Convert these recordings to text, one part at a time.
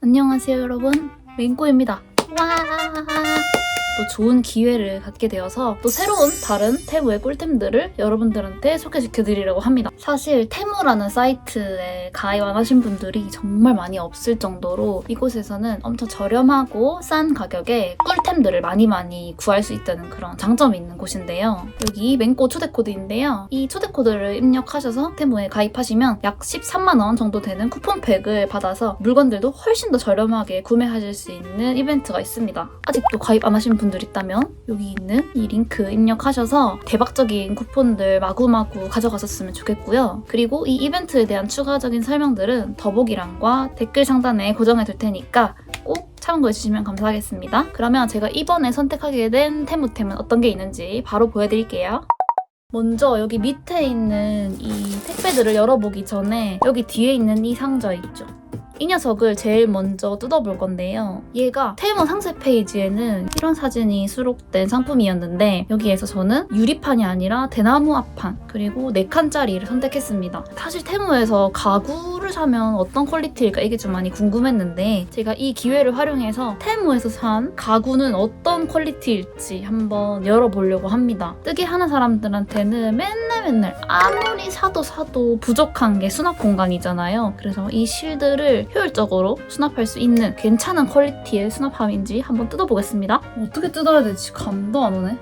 안녕하세요 여러분, 맹꼬입니다. 와! 또 좋은 기회를 갖게 되어서 또 새로운 다른 테무의 꿀템들을 여러분들한테 소개시켜드리려고 합니다. 사실 테무라는 사이트에 가입 안 하신 분들이 정말 많이 없을 정도로 이곳에서는 엄청 저렴하고 싼 가격에 꿀템들을 많이 구할 수 있다는 그런 장점이 있는 곳인데요. 여기 맹꼬 초대코드인데요. 이 초대코드를 입력하셔서 테무에 가입하시면 약 13만 원 정도 되는 쿠폰팩을 받아서 물건들도 훨씬 더 저렴하게 구매하실 수 있는 이벤트가 있습니다. 아직도 가입 안 하신 분들 있다면 여기 있는 이 링크 입력하셔서 대박적인 쿠폰들 마구마구 가져가셨으면 좋겠고요. 그리고 이 이벤트에 대한 추가적인 설명들은 더보기란과 댓글 상단에 고정해 둘 테니까 꼭 참고해주시면 감사하겠습니다. 그러면 제가 이번에 선택하게 된 테무템은 어떤 게 있는지 바로 보여드릴게요. 먼저 여기 밑에 있는 이 택배들을 열어보기 전에 여기 뒤에 있는 이 상자 있죠? 이 녀석을 제일 먼저 뜯어볼 건데요. 얘가 테무 상세 페이지에는 이런 사진이 수록된 상품이었는데 여기에서 저는 유리판이 아니라 대나무 앞판 그리고 4칸짜리를 선택했습니다. 사실 테무에서 가구를 사면 어떤 퀄리티일까 이게 좀 많이 궁금했는데 제가 이 기회를 활용해서 테무에서 산 가구는 어떤 퀄리티일지 한번 열어보려고 합니다. 뜨개 하는 사람들한테는 맨날 아무리 사도 부족한 게 수납 공간이잖아요. 그래서 이 실드를 효율적으로 수납할 수 있는 괜찮은 퀄리티의 수납함인지 한번 뜯어보겠습니다. 어떻게 뜯어야 될지 감도 안 오네.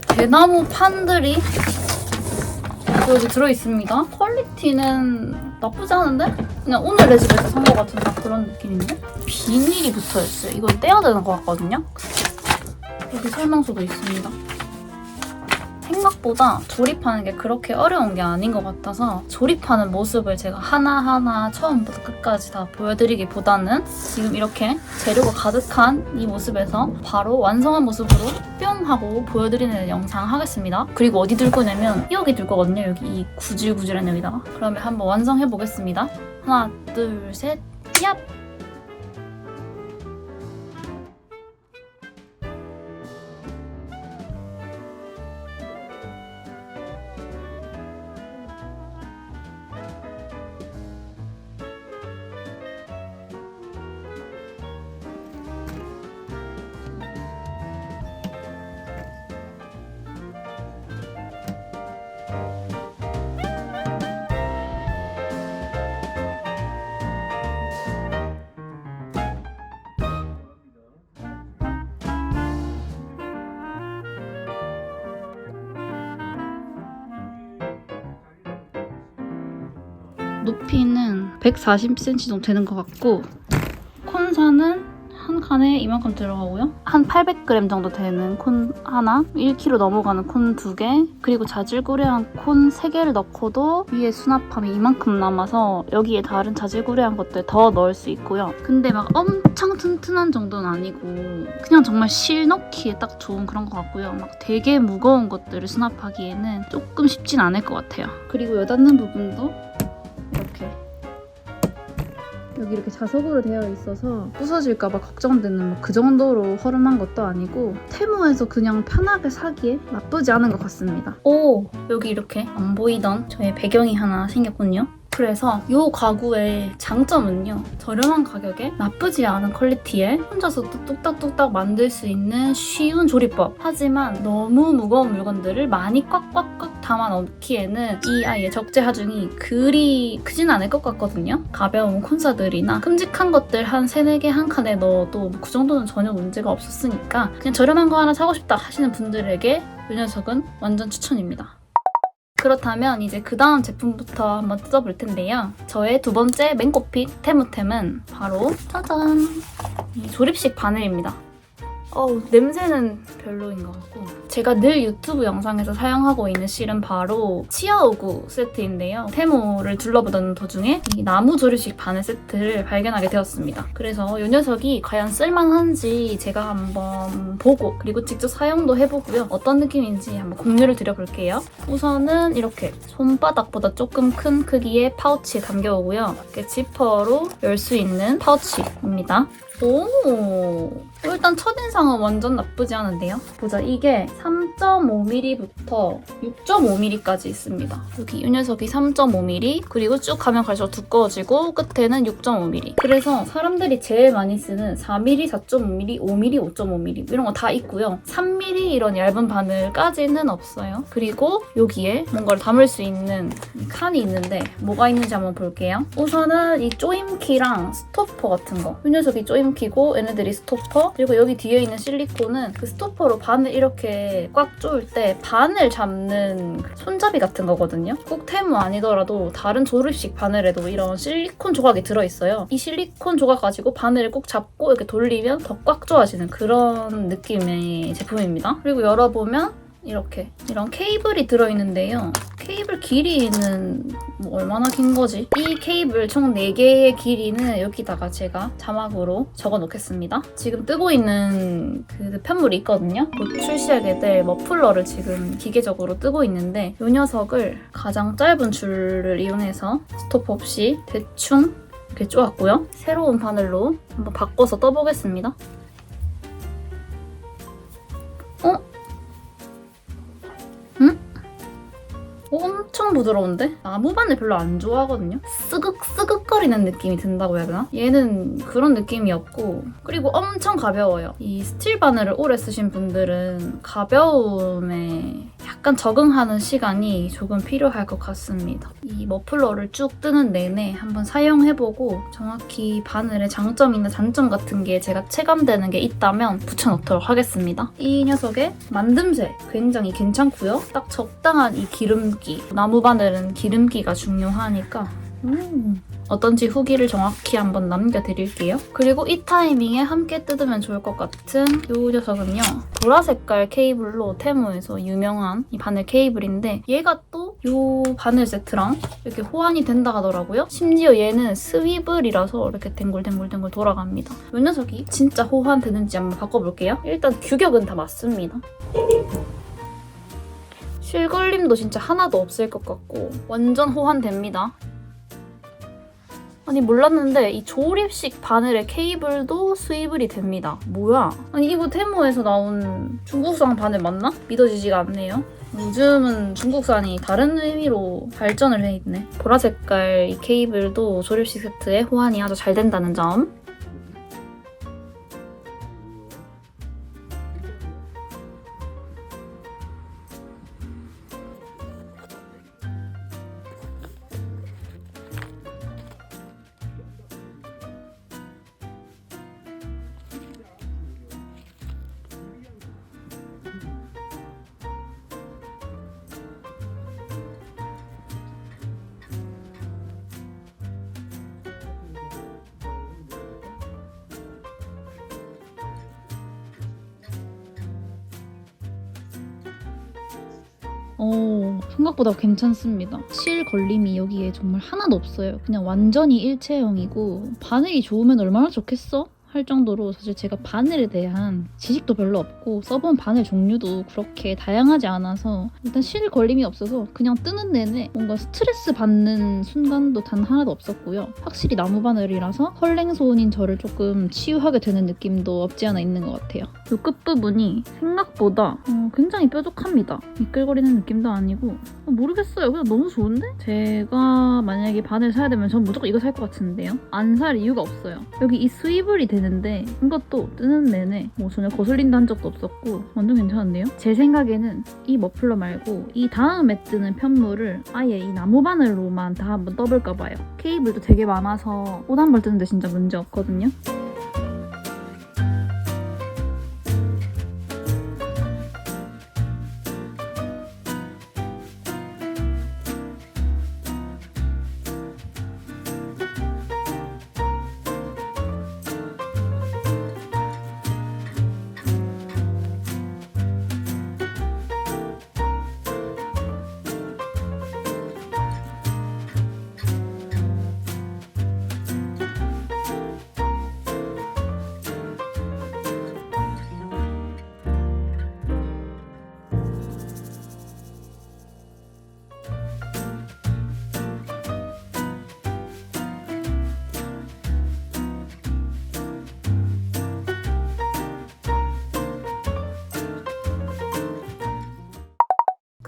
대나무 판들이 여기 들어있습니다. 퀄리티는 나쁘지 않은데? 그냥 오늘 내 집에서 산 것 같은 딱 그런 느낌인데? 비닐이 붙어있어요. 이걸 떼야 되는 것 같거든요? 여기 설명서도 있습니다. 생각보다 조립하는 게 그렇게 어려운 게 아닌 것 같아서 조립하는 모습을 제가 하나하나 처음부터 끝까지 다 보여드리기보다는 지금 이렇게 재료가 가득한 이 모습에서 바로 완성한 모습으로 뿅 하고 보여드리는 영상 하겠습니다. 그리고 어디 둘 거냐면 여기 둘 거거든요. 여기 이 구질구질한 여기다가. 그러면 한번 완성해 보겠습니다. 하나, 둘, 셋, 얍! 높이는 140cm 정도 되는 것 같고 콘사는 한 칸에 이만큼 들어가고요. 한 800g 정도 되는 콘 하나, 1kg 넘어가는 콘 2개, 그리고 자질구레한 콘 3개를 넣고도 위에 수납함이 이만큼 남아서 여기에 다른 자질구레한 것들 더 넣을 수 있고요. 근데 막 엄청 튼튼한 정도는 아니고 그냥 정말 실 넣기에 딱 좋은 그런 것 같고요. 막 되게 무거운 것들을 수납하기에는 조금 쉽진 않을 것 같아요. 그리고 여 닿는 부분도 이렇게 여기 이렇게 자석으로 되어 있어서 부서질까봐 걱정되는 그 정도로 허름한 것도 아니고 테무에서 그냥 편하게 사기에 나쁘지 않은 것 같습니다. 오! 여기 이렇게 안 보이던 저의 배경이 하나 생겼군요. 그래서 이 가구의 장점은요. 저렴한 가격에 나쁘지 않은 퀄리티에 혼자서도 뚝딱뚝딱 만들 수 있는 쉬운 조리법. 하지만 너무 무거운 물건들을 많이 꽉꽉꽉 담아 넣기에는 이 아이의 적재 하중이 그리 크진 않을 것 같거든요. 가벼운 콘사들이나 큼직한 것들 한 3-4개 한 칸에 넣어도 그 정도는 전혀 문제가 없었으니까 그냥 저렴한 거 하나 사고 싶다 하시는 분들에게 이 녀석은 완전 추천입니다. 그렇다면 이제 그 다음 제품부터 한번 뜯어볼 텐데요. 저의 두 번째 맹꼬핏 테무템은 바로 짜잔! 이 조립식 바늘입니다. 냄새는 별로인 것 같고 제가 늘 유튜브 영상에서 사용하고 있는 실은 바로 치아오구 세트인데요. 테무를 둘러보던 도중에 이 나무 조립식 바늘 세트를 발견하게 되었습니다. 그래서 이 녀석이 과연 쓸만한지 제가 한번 보고 그리고 직접 사용도 해보고요. 어떤 느낌인지 한번 공유를 드려볼게요. 우선은 이렇게 손바닥보다 조금 큰 크기의 파우치에 담겨오고요. 이렇게 지퍼로 열 수 있는 파우치입니다. 오! 일단 첫인상은 완전 나쁘지 않은데요? 보자, 이게 3 3.5mm부터 6.5mm까지 있습니다. 여기 이 녀석이 3.5mm, 그리고 쭉 가면 갈수록 두꺼워지고 끝에는 6.5mm. 그래서 사람들이 제일 많이 쓰는 4mm, 4.5mm, 5mm, 5.5mm 이런 거 다 있고요. 3mm 이런 얇은 바늘까지는 없어요. 그리고 여기에 뭔가를 담을 수 있는 칸이 있는데 뭐가 있는지 한번 볼게요. 우선은 이 조임키랑 스토퍼 같은 거. 이 녀석이 조임키고 얘네들이 스토퍼. 그리고 여기 뒤에 있는 실리콘은 그 스토퍼로 바늘 이렇게 꽉 조일 때 바늘 잡는 손잡이 같은 거거든요. 꼭 테무 아니더라도 다른 조립식 바늘에도 이런 실리콘 조각이 들어있어요. 이 실리콘 조각 가지고 바늘을 꼭 잡고 이렇게 돌리면 더 꽉 조아지는 그런 느낌의 제품입니다. 그리고 열어보면 이렇게 이런 케이블이 들어있는데요. 케이블 길이는 뭐 얼마나 긴 거지? 이 케이블 총 4개의 길이는 여기다가 제가 자막으로 적어 놓겠습니다. 지금 뜨고 있는 그 편물이 있거든요. 곧 출시하게 될 머플러를 지금 기계적으로 뜨고 있는데 이 녀석을 가장 짧은 줄을 이용해서 스톱 없이 대충 이렇게 쪼았고요. 새로운 바늘로 한번 바꿔서 떠보겠습니다. 엄청 부드러운데? 나무 바늘 별로 안 좋아하거든요? 스극스극거리는 느낌이 든다고 해야 되나? 얘는 그런 느낌이 없고 그리고 엄청 가벼워요. 이 스틸 바늘을 오래 쓰신 분들은 가벼움에 약간 적응하는 시간이 조금 필요할 것 같습니다. 이 머플러를 쭉 뜨는 내내 한번 사용해보고 정확히 바늘의 장점이나 단점 같은 게 제가 체감되는 게 있다면 붙여놓도록 하겠습니다. 이 녀석의 만듦새 굉장히 괜찮고요. 딱 적당한 이 기름기. 나무 바늘은 기름기가 중요하니까 어떤지 후기를 정확히 한번 남겨드릴게요. 그리고 이 타이밍에 함께 뜯으면 좋을 것 같은 이 녀석은요. 보라 색깔 케이블로 테무에서 유명한 이 바늘 케이블인데 얘가 또 이 바늘 세트랑 이렇게 호환이 된다 하더라고요. 심지어 얘는 스위블이라서 이렇게 댕글댕글댕글 돌아갑니다. 이 녀석이 진짜 호환되는지 한번 바꿔볼게요. 일단 규격은 다 맞습니다. 실걸림도 진짜 하나도 없을 것 같고 완전 호환됩니다. 아니 몰랐는데 이 조립식 바늘의 케이블도 스위블이 됩니다. 뭐야? 아니 이거 테무에서 나온 중국산 바늘 맞나? 믿어지지가 않네요. 요즘은 중국산이 다른 의미로 발전을 해 있네. 보라 색깔 이 케이블도 조립식 세트에 호환이 아주 잘 된다는 점. 생각보다 괜찮습니다. 실 걸림이 여기에 정말 하나도 없어요. 그냥 완전히 일체형이고 바늘이 좋으면 얼마나 좋겠어? 할 정도로 사실 제가 바늘에 대한 지식도 별로 없고 써본 바늘 종류도 그렇게 다양하지 않아서 일단 실 걸림이 없어서 그냥 뜨는 내내 뭔가 스트레스 받는 순간도 단 하나도 없었고요. 확실히 나무 바늘이라서 헐랭손인 저를 조금 치유하게 되는 느낌도 없지 않아 있는 것 같아요. 이 끝부분이 생각보다 굉장히 뾰족합니다. 미끌거리는 느낌도 아니고 모르겠어요. 그냥 너무 좋은데? 제가 만약에 바늘 사야 되면 전 무조건 이거 살 것 같은데요? 안 살 이유가 없어요. 여기 이 스위블이 되는데 이것도 뜨는 내내 뭐 전혀 거슬린다 한 적도 없었고 완전 괜찮은데요? 제 생각에는 이 머플러 말고 이 다음에 뜨는 편물을 아예 이 나무 바늘로만 다 한번 떠볼까 봐요. 케이블도 되게 많아서 옷 한 벌 뜨는데 진짜 문제 없거든요.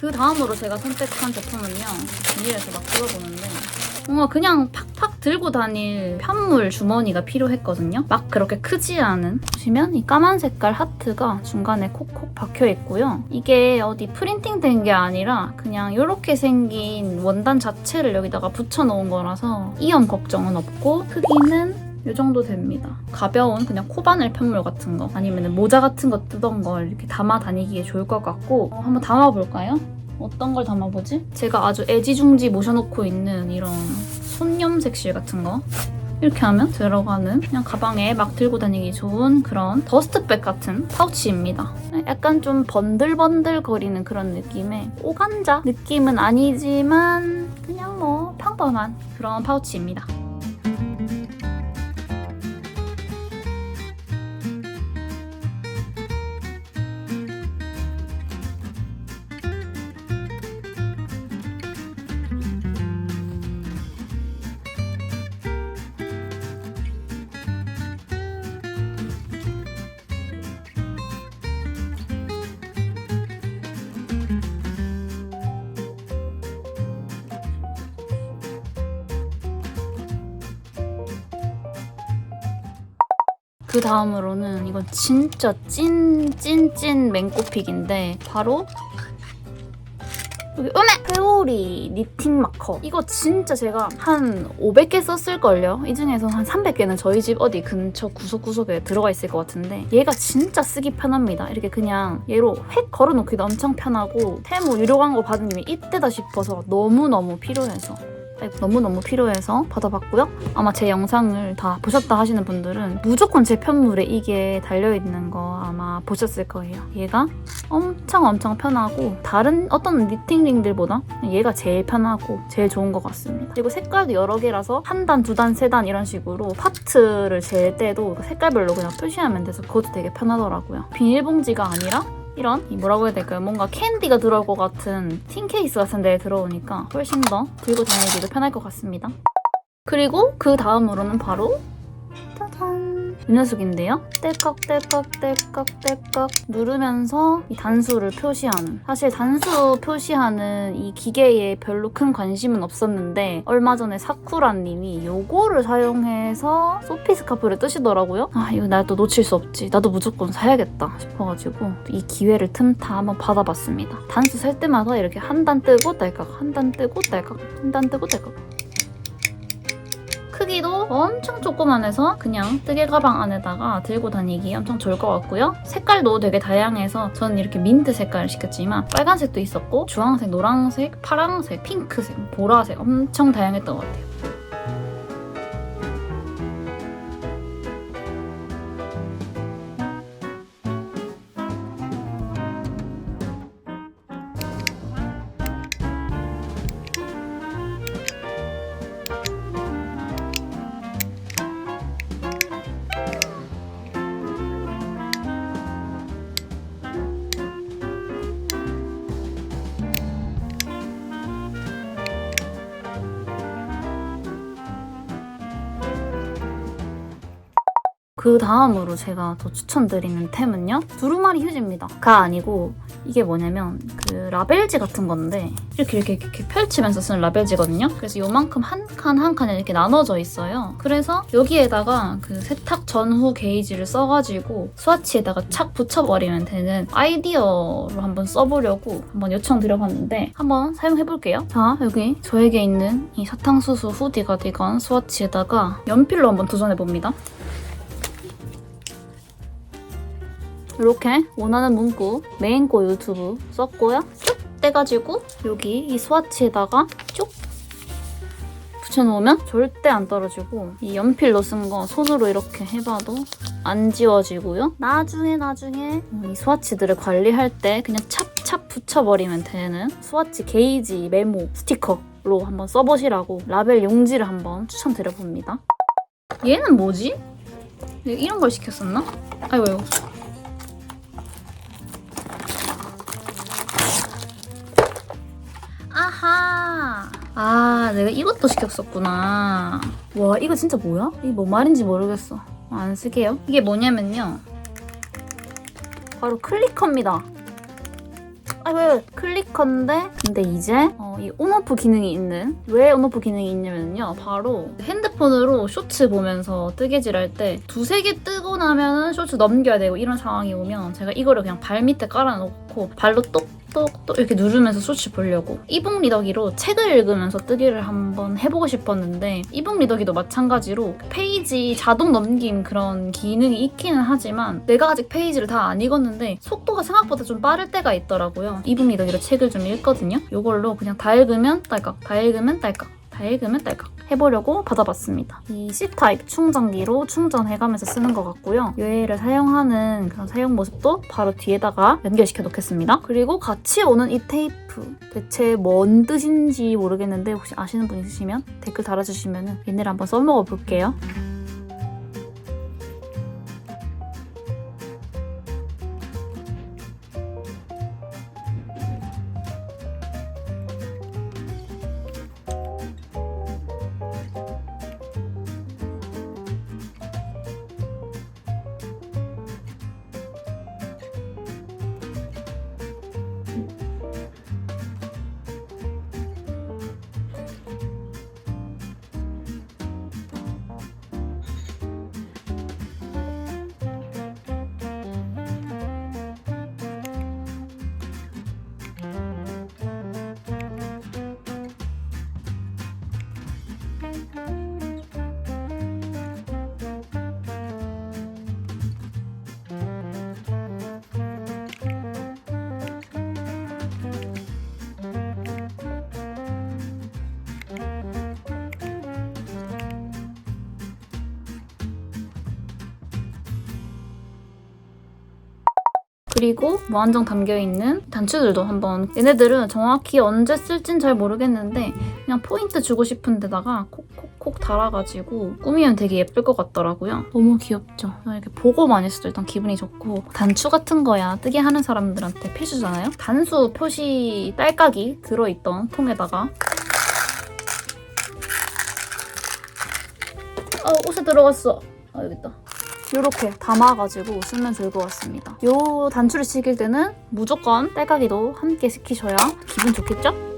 그 다음으로 제가 선택한 제품은요. 비닐에서 막 뜯어보는데 뭔가 그냥 팍팍 들고 다닐 편물 주머니가 필요했거든요. 막 그렇게 크지 않은. 보시면 이 까만 색깔 하트가 중간에 콕콕 박혀있고요. 이게 어디 프린팅된 게 아니라 그냥 이렇게 생긴 원단 자체를 여기다가 붙여놓은 거라서 이염 걱정은 없고 크기는 이 정도 됩니다. 가벼운 그냥 코바늘 편물 같은 거 아니면 모자 같은 거 뜯은 걸 이렇게 담아 다니기에 좋을 것 같고 한번 담아볼까요? 어떤 걸 담아보지? 제가 아주 애지중지 모셔놓고 있는 이런 손염 색실 같은 거 이렇게 하면 들어가는 그냥 가방에 막 들고 다니기 좋은 그런 더스트백 같은 파우치입니다. 약간 좀 번들번들거리는 그런 느낌의 오간자 느낌은 아니지만 그냥 뭐 평범한 그런 파우치입니다. 그 다음으로는 이건 진짜 찐 맹꼬픽인데 바로 여기 회오리 니팅 마커. 이거 진짜 제가 한 500개 썼을걸요? 이 중에서 한 300개는 저희 집 어디 근처 구석구석에 들어가 있을 것 같은데 얘가 진짜 쓰기 편합니다. 이렇게 그냥 얘로 획 걸어놓기도 엄청 편하고 테무 유료 광고 받으면 이때다 싶어서 너무너무 필요해서 받아봤고요. 아마 제 영상을 다 보셨다 하시는 분들은 무조건 제 편물에 이게 달려있는 거 아마 보셨을 거예요. 얘가 엄청 편하고 다른 어떤 니팅링들보다 얘가 제일 편하고 제일 좋은 것 같습니다. 그리고 색깔도 여러 개라서 한 단, 두 단, 세 단 이런 식으로 파트를 잴 때도 색깔별로 그냥 표시하면 돼서 그것도 되게 편하더라고요. 비닐봉지가 아니라 이런 뭐라고 해야 될까요? 뭔가 캔디가 들어올 것 같은 틴 케이스 같은 데에 들어오니까 훨씬 더 들고 다니기도 편할 것 같습니다. 그리고 그 다음으로는 바로 짜잔! 이 녀석인데요. 떼깍 누르면서 이 단수를 표시하는. 사실 단수 표시하는 이 기계에 별로 큰 관심은 없었는데 얼마 전에 사쿠라님이 요거를 사용해서 소피 스카프를 뜨시더라고요. 아 이거 나도 놓칠 수 없지. 나도 무조건 사야겠다 싶어가지고 이 기회를 틈타 한번 받아봤습니다. 단수 살 때마다 이렇게 한 단 뜨고 딸깍, 한 단 뜨고 딸깍, 한 단 뜨고 딸깍. 크기도 엄청 조그만해서 그냥 뜨개 가방 안에다가 들고 다니기 엄청 좋을 것 같고요. 색깔도 되게 다양해서 저는 이렇게 민트 색깔을 시켰지만 빨간색도 있었고 주황색, 노란색, 파란색, 핑크색, 보라색 엄청 다양했던 것 같아요. 그 다음으로 제가 더 추천드리는 템은요. 두루마리 휴지입니다. 가 아니고 이게 뭐냐면 그 라벨지 같은 건데 이렇게 펼치면서 쓰는 라벨지거든요. 그래서 요만큼 한 칸에 이렇게 나눠져 있어요. 그래서 여기에다가 그 세탁 전후 게이지를 써가지고 스와치에다가 착 붙여버리면 되는 아이디어로 한번 써보려고 한번 요청드려봤는데 한번 사용해볼게요. 자, 여기 저에게 있는 이 사탕수수 후디 가디건 스와치에다가 연필로 한번 도전해봅니다. 이렇게 원하는 문구 메인고 유튜브 썼고요. 쭉 떼가지고 여기 이 스와치에다가 쭉 붙여놓으면 절대 안 떨어지고 이 연필로 쓴 거 손으로 이렇게 해봐도 안 지워지고요. 나중에 이 스와치들을 관리할 때 그냥 찹찹 붙여버리면 되는 스와치 게이지 메모 스티커로 한번 써보시라고 라벨 용지를 한번 추천드려봅니다. 얘는 뭐지? 내가 이런 걸 시켰었나? 아이고. 아하! 아, 내가 이것도 시켰었구나. 와, 이거 진짜 뭐야? 이게 뭔 말인지 모르겠어. 안 쓸게요. 이게 뭐냐면요. 바로 클리커입니다. 아이고, 왜 클리커인데 근데 이제 이 온오프 기능이 있는, 왜 온오프 기능이 있냐면요, 바로 핸드폰으로 쇼츠 보면서 뜨개질할 때 두세 개 뜨고 나면 쇼츠 넘겨야 되고 이런 상황이 오면 제가 이거를 그냥 발 밑에 깔아놓고 발로 똑똑똑 이렇게 누르면서 쇼츠 보려고 이북 리더기로 책을 읽으면서 뜨기를 한번 해보고 싶었는데, 이북 리더기도 마찬가지로 페이지 자동 넘김 그런 기능이 있기는 하지만 내가 아직 페이지를 다 안 읽었는데 속도가 생각보다 좀 빠를 때가 있더라고요. 이북 리더기로 책을 좀 읽거든요. 이걸로 그냥 다 읽으면 딸깍, 다 읽으면 딸깍, 다 읽으면 딸깍 해보려고 받아봤습니다. 이 C타입 충전기로 충전해가면서 쓰는 것 같고요. 얘를 사용하는 그런 사용 모습도 바로 뒤에다가 연결시켜 놓겠습니다. 그리고 같이 오는 이 테이프, 대체 뭔 뜻인지 모르겠는데 혹시 아시는 분 있으시면 댓글 달아주시면 얘네를 한번 써먹어 볼게요. 그리고 무한정 담겨있는 단추들도 한번, 얘네들은 정확히 언제 쓸진 잘 모르겠는데 그냥 포인트 주고 싶은 데다가 콕콕콕 달아가지고 꾸미면 되게 예쁠 것 같더라고요. 너무 귀엽죠? 이렇게 보고만 있어도 일단 기분이 좋고, 단추 같은 거야 뜨개 하는 사람들한테 필수잖아요? 단수 표시 딸깍이 들어있던 통에다가 옷에 들어갔어. 여기 있다. 이렇게 담아가지고 쓰면 좋을 것 같습니다. 요 단추를 시킬 때는 무조건 딸깍이도 함께 시키셔야 기분 좋겠죠?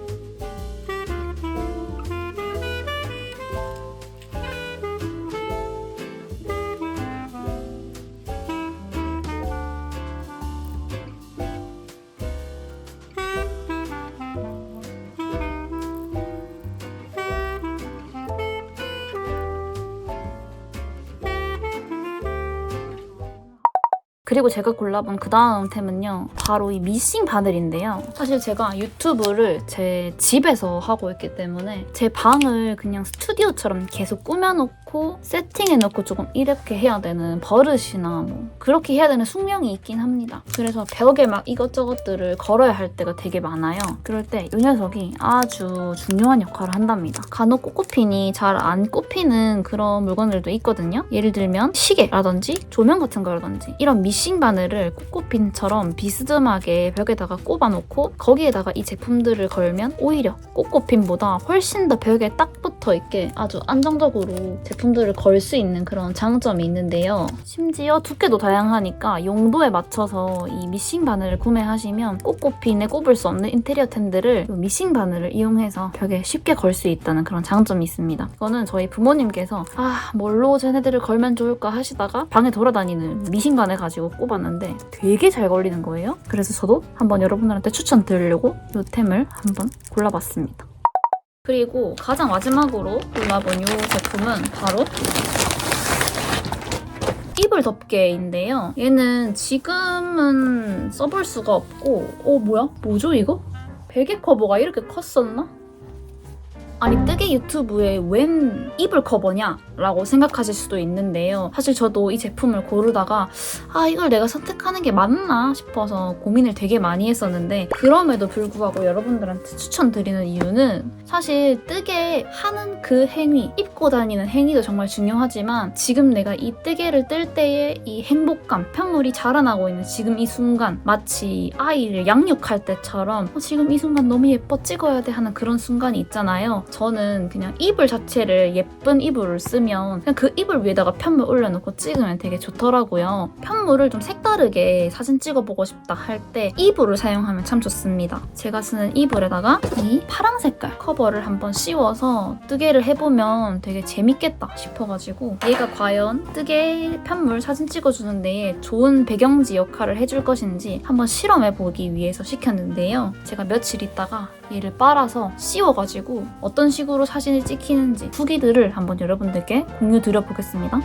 그리고 제가 골라본 그 다음 템은요, 바로 이 미싱 바늘인데요. 사실 제가 유튜브를 제 집에서 하고 있기 때문에 제 방을 그냥 스튜디오처럼 계속 꾸며놓고 세팅해놓고 조금 이렇게 해야 되는 버릇이나 뭐 그렇게 해야 되는 숙명이 있긴 합니다. 그래서 벽에 막 이것저것들을 걸어야 할 때가 되게 많아요. 그럴 때 이 녀석이 아주 중요한 역할을 한답니다. 간혹 꽃꽂핀이 잘 안 꼽히는 그런 물건들도 있거든요. 예를 들면 시계라든지 조명 같은 거라든지 이런 미싱 바늘을 꽃꽂핀처럼 비스듬하게 벽에다가 꼽아놓고 거기에다가 이 제품들을 걸면 오히려 꽃꽂핀보다 훨씬 더 벽에 딱 붙어있게 아주 안정적으로 제품들을 걸 수 있는 그런 장점이 있는데요. 심지어 두께도 다양하니까 용도에 맞춰서 이 미싱 바늘을 구매하시면 꽃꽂핀에 꼽을 수 없는 인테리어 템들을 이 미싱 바늘을 이용해서 벽에 쉽게 걸 수 있다는 그런 장점이 있습니다. 이거는 저희 부모님께서 뭘로 쟤네들을 걸면 좋을까 하시다가 방에 돌아다니는 미싱 바늘 가지고 꼽았는데 되게 잘 걸리는 거예요. 그래서 저도 한번 여러분들한테 추천드리려고 이 템을 한번 골라봤습니다. 그리고 가장 마지막으로 골라본 이 제품은 바로 이불 덮개인데요. 얘는 지금은 써볼 수가 없고 뭐죠 이거? 베개 커버가 이렇게 컸었나? 아니 뜨개 유튜브에 웬 이불 커버냐? 라고 생각하실 수도 있는데요. 사실 저도 이 제품을 고르다가 이걸 내가 선택하는 게 맞나 싶어서 고민을 되게 많이 했었는데, 그럼에도 불구하고 여러분들한테 추천드리는 이유는 사실 뜨개 하는 그 행위, 입고 다니는 행위도 정말 중요하지만 지금 내가 이 뜨개를 뜰 때의 이 행복감, 편물이 자라나고 있는 지금 이 순간, 마치 아이를 양육할 때처럼 지금 이 순간 너무 예뻐 찍어야 돼 하는 그런 순간이 있잖아요. 저는 그냥 이불 자체를 예쁜 이불을 쓰면 그냥 그 이불 위에다가 편물 올려놓고 찍으면 되게 좋더라고요. 편물을 좀 색다르게 사진 찍어보고 싶다 할 때 이불을 사용하면 참 좋습니다. 제가 쓰는 이불에다가 이 파랑 색깔 커버를 한번 씌워서 뜨개를 해보면 되게 재밌겠다 싶어가지고 얘가 과연 뜨개 편물 사진 찍어주는 데에 좋은 배경지 역할을 해줄 것인지 한번 실험해보기 위해서 시켰는데요. 제가 며칠 있다가 얘를 빨아서 씌워가지고 어떤 식으로 사진을 찍히는지 후기들을 한번 여러분들께 공유 드려보겠습니다.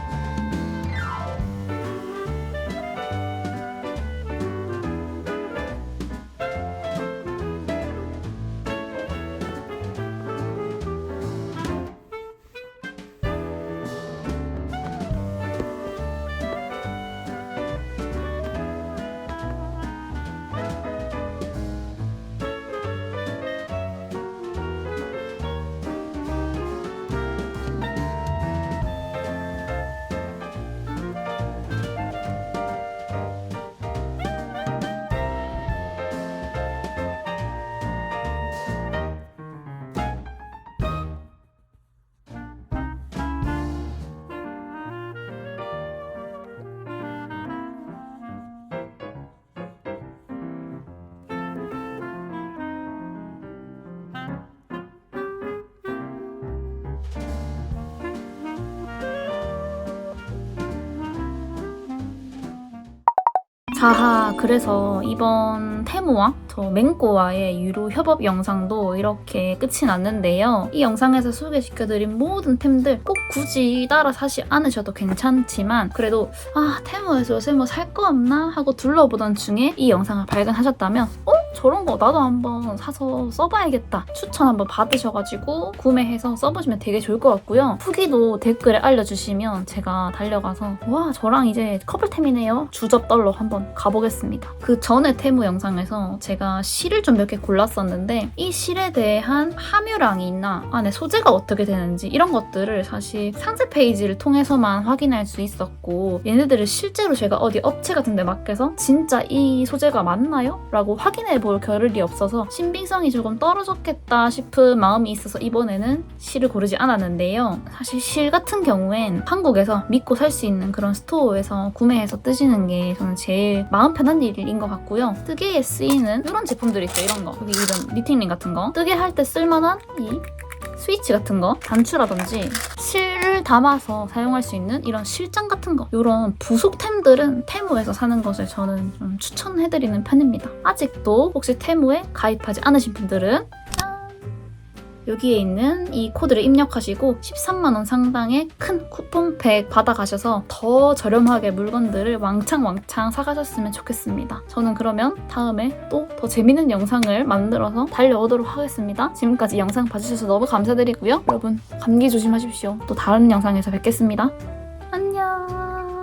자하, 그래서 이번 테무와 저 맹꼬와의 유료 협업 영상도 이렇게 끝이 났는데요. 이 영상에서 소개시켜드린 모든 템들 꼭 굳이 따라 사지 않으셔도 괜찮지만 그래도 테무에서 요새 뭐 살 거 없나 하고 둘러보던 중에 이 영상을 발견하셨다면 저런 거 나도 한번 사서 써봐야겠다 추천 한번 받으셔가지고 구매해서 써보시면 되게 좋을 것 같고요. 후기도 댓글에 알려주시면 제가 달려가서 와 저랑 이제 커플템이네요 주접떨러 한번 가보겠습니다. 그 전에 테무 영상에서 제가 실을 좀 몇 개 골랐었는데 이 실에 대한 함유량이 있나 안에 소재가 어떻게 되는지 이런 것들을 사실 상세 페이지를 통해서만 확인할 수 있었고 얘네들을 실제로 제가 어디 업체 같은 데 맡겨서 진짜 이 소재가 맞나요? 라고 확인해 볼 겨를이 없어서 신빙성이 조금 떨어졌겠다 싶은 마음이 있어서 이번에는 실을 고르지 않았는데요. 사실 실 같은 경우엔 한국에서 믿고 살 수 있는 그런 스토어에서 구매해서 뜨시는 게 저는 제일 마음 편한 일인 것 같고요. 뜨개에 쓰이는 이런 제품들이 있어요. 이런 거 여기 이런 니팅링 같은 거 뜨개 할 때 쓸만한 이 스위치 같은 거 단추라든지 실을 담아서 사용할 수 있는 이런 실장 같은 거 이런 부속템들은 테무에서 사는 것을 저는 좀 추천해드리는 편입니다. 아직도 혹시 테무에 가입하지 않으신 분들은 여기에 있는 이 코드를 입력하시고 13만원 상당의 큰 쿠폰팩 받아가셔서 더 저렴하게 물건들을 왕창 사가셨으면 좋겠습니다. 저는 그러면 다음에 또 더 재밌는 영상을 만들어서 달려오도록 하겠습니다. 지금까지 영상 봐주셔서 너무 감사드리고요. 여러분 감기 조심하십시오. 또 다른 영상에서 뵙겠습니다. 안녕.